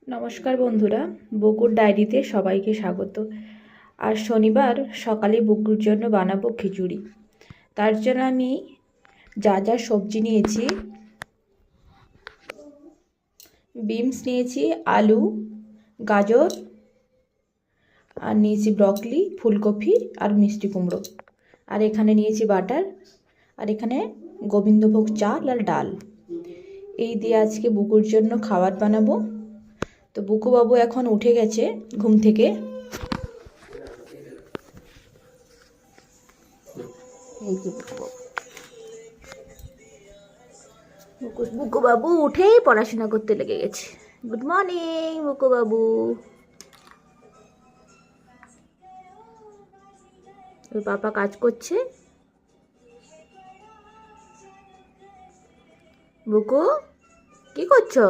নমস্কার বন্ধুরা, বকুর ডায়েরিতে সবাইকে স্বাগত। আর শনিবার সকালে বকুর জন্য বানাবো খিচুড়ি। তার জন্য আমি যা যা সবজি নিয়েছি, বিনস নিয়েছি, আলু, গাজর, আর নিয়েছি ব্রকলি, ফুলকপি আর মিষ্টি কুমড়ো, আর এখানে নিয়েছি বাটার, আর এখানে গোবিন্দভোগ চাল আর ডাল। এই দিয়ে আজকে বুকুর জন্য খাবার বানাবো। তো বুকু বাবু এখন উঠে গেছে ঘুম থেকে। এই যে বুকু বাবু উঠেই পড়াশোনা করতে লেগে গেছে। গুড মর্নিং বুকু বাবু। ওর পাপা কাজ করছে। বুকু কি করছো?